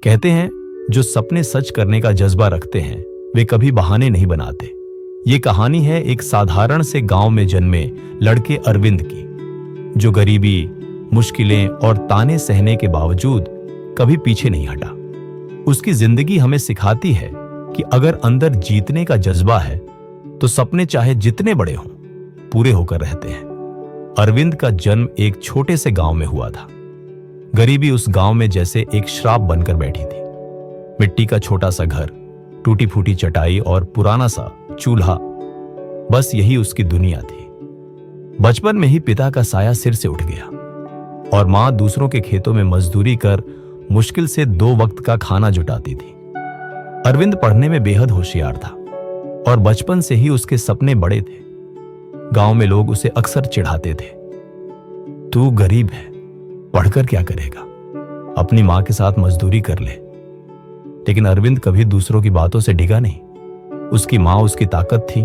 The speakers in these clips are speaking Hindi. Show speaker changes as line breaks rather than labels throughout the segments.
कहते हैं जो सपने सच करने का जज्बा रखते हैं वे कभी बहाने नहीं बनाते। ये कहानी है एक साधारण से गांव में जन्मे लड़के अरविंद की, जो गरीबी, मुश्किलें और ताने सहने के बावजूद कभी पीछे नहीं हटा। उसकी जिंदगी हमें सिखाती है कि अगर अंदर जीतने का जज्बा है तो सपने चाहे जितने बड़े हों पूरे होकर रहते हैं। अरविंद का जन्म एक छोटे से गांव में हुआ था। गरीबी उस गांव में जैसे एक श्राप बनकर बैठी थी। मिट्टी का छोटा सा घर, टूटी फूटी चटाई और पुराना सा चूल्हा, बस यही उसकी दुनिया थी। बचपन में ही पिता का साया सिर से उठ गया और मां दूसरों के खेतों में मजदूरी कर मुश्किल से 2 वक्त का खाना जुटाती थी। अरविंद पढ़ने में बेहद होशियार था और बचपन से ही उसके सपने बड़े थे। गांव में लोग उसे अक्सर चिढ़ाते थे, तू गरीब है, पढ़कर क्या करेगा, अपनी मां के साथ मजदूरी कर ले। लेकिन अरविंद कभी दूसरों की बातों से डिगा नहीं। उसकी मां उसकी ताकत थी,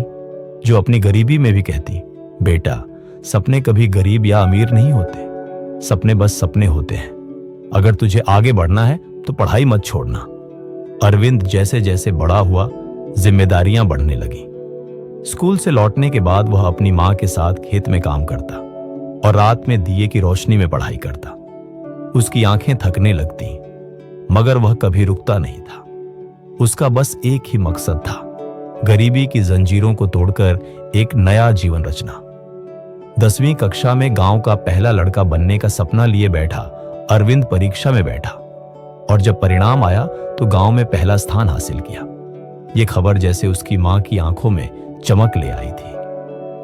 जो अपनी गरीबी में भी कहती, बेटा सपने कभी गरीब या अमीर नहीं होते, सपने बस सपने होते हैं। अगर तुझे आगे बढ़ना है तो पढ़ाई मत छोड़ना। अरविंद जैसे जैसे बड़ा हुआ जिम्मेदारियां बढ़ने लगी। स्कूल से लौटने के बाद वह अपनी मां के साथ खेत में काम करता और रात में दिए की रोशनी में पढ़ाई करता। उसकी आंखें थकने लगती, मगर वह कभी रुकता नहीं था। उसका बस एक ही मकसद था, गरीबी की जंजीरों को तोड़कर एक नया जीवन रचना। 10वीं कक्षा में गांव का पहला लड़का बनने का सपना लिए बैठा अरविंद परीक्षा में बैठा और जब परिणाम आया तो गांव में पहला स्थान हासिल किया। यह खबर जैसे उसकी मां की आंखों में चमक ले आई थी।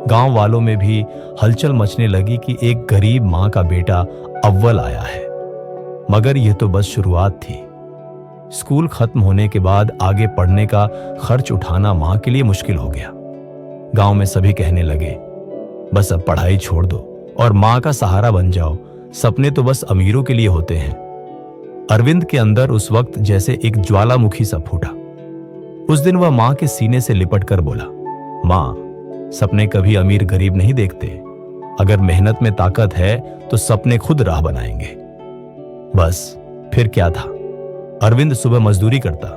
गांव वालों में भी हलचल मचने लगी कि एक गरीब मां का बेटा अव्वल आया है। मगर यह तो बस शुरुआत थी। स्कूल खत्म होने के बाद आगे पढ़ने का खर्च उठाना मां के लिए मुश्किल हो गया। गांव में सभी कहने लगे, बस अब पढ़ाई छोड़ दो और मां का सहारा बन जाओ, सपने तो बस अमीरों के लिए होते हैं। अरविंद के अंदर उस वक्त जैसे एक ज्वालामुखी सा फूटा। उस दिन वह मां के सीने से लिपट कर बोला, मां, सपने कभी अमीर गरीब नहीं देखते। अगर मेहनत में ताकत है तो सपने खुद राह बनाएंगे। बस फिर क्या था। अरविंद सुबह मजदूरी करता,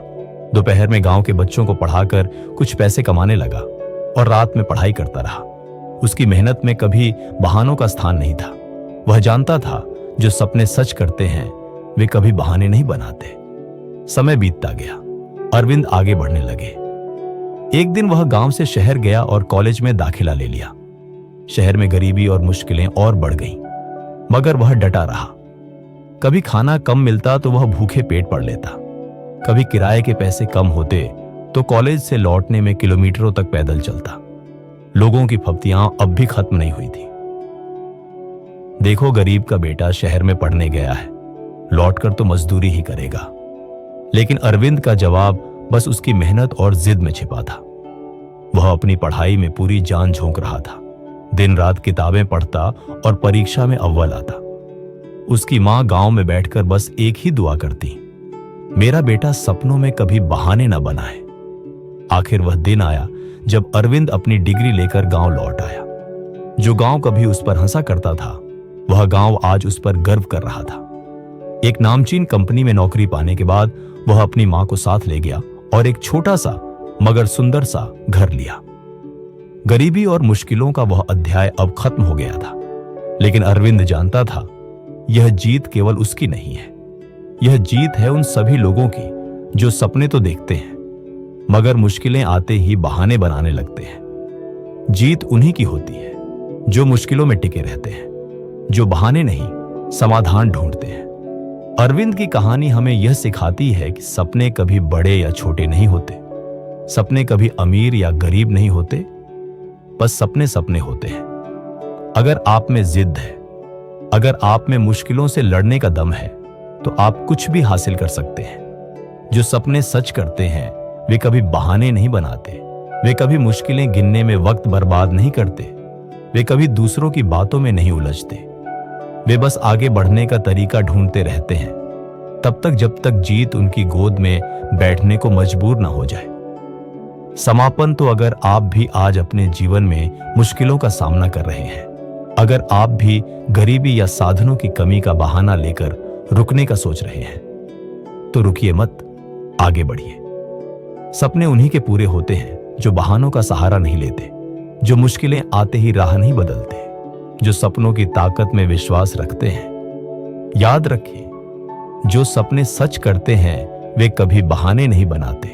दोपहर में गांव के बच्चों को पढ़ाकर कुछ पैसे कमाने लगा और रात में पढ़ाई करता रहा। उसकी मेहनत में कभी बहानों का स्थान नहीं था। वह जानता था जो सपने सच करते हैं वे कभी बहाने नहीं बनाते। समय बीतता गया, अरविंद आगे बढ़ने लगे। एक दिन वह गांव से शहर गया और कॉलेज में दाखिला ले लिया। शहर में गरीबी और मुश्किलें और बढ़ गईं, मगर वह डटा रहा। कभी खाना कम मिलता तो वह भूखे पेट पड़ लेता, कभी किराए के पैसे कम होते तो कॉलेज से लौटने में किलोमीटरों तक पैदल चलता। लोगों की फप्तियां अब भी खत्म नहीं हुई थी। देखो, गरीब का बेटा शहर में पढ़ने गया है, लौटकर तो मजदूरी ही करेगा। लेकिन अरविंद का जवाब बस उसकी मेहनत और जिद में छिपा था। वह अपनी पढ़ाई में पूरी जान झोंक रहा था, दिन रात किताबें पढ़ता और परीक्षा में अव्वल आता। उसकी मां गांव में बैठकर बस एक ही दुआ करती, मेरा बेटा सपनों में कभी बहाने न बनाए। आखिर वह दिन आया जब अरविंद अपनी डिग्री लेकर गांव लौट आया। जो गांव कभी उस पर हंसा करता था, वह गांव आज उस पर गर्व कर रहा था। एक नामचीन कंपनी में नौकरी पाने के बाद वह अपनी मां को साथ ले गया और एक छोटा सा मगर सुंदर सा घर लिया। गरीबी और मुश्किलों का वह अध्याय अब खत्म हो गया था। लेकिन अरविंद जानता था, यह जीत केवल उसकी नहीं है, यह जीत है उन सभी लोगों की जो सपने तो देखते हैं मगर मुश्किलें आते ही बहाने बनाने लगते हैं। जीत उन्हीं की होती है जो मुश्किलों में टिके रहते हैं, जो बहाने नहीं समाधान ढूंढते हैं। अरविंद की कहानी हमें यह सिखाती है कि सपने कभी बड़े या छोटे नहीं होते, सपने कभी अमीर या गरीब नहीं होते, बस सपने सपने होते हैं। अगर आप में जिद है, अगर आप में मुश्किलों से लड़ने का दम है तो आप कुछ भी हासिल कर सकते हैं। जो सपने सच करते हैं वे कभी बहाने नहीं बनाते, वे कभी मुश्किलें गिनने में वक्त बर्बाद नहीं करते, वे कभी दूसरों की बातों में नहीं उलझते। वे बस आगे बढ़ने का तरीका ढूंढते रहते हैं, तब तक जब तक जीत उनकी गोद में बैठने को मजबूर ना हो जाए। समापन तो अगर आप भी आज अपने जीवन में मुश्किलों का सामना कर रहे हैं, अगर आप भी गरीबी या साधनों की कमी का बहाना लेकर रुकने का सोच रहे हैं, तो रुकिए मत, आगे बढ़िए। सपने उन्हीं के पूरे होते हैं जो बहानों का सहारा नहीं लेते, जो मुश्किलें आते ही राह नहीं बदलते, जो सपनों की ताकत में विश्वास रखते हैं। याद रखिए, जो सपने सच करते हैं वे कभी बहाने नहीं बनाते।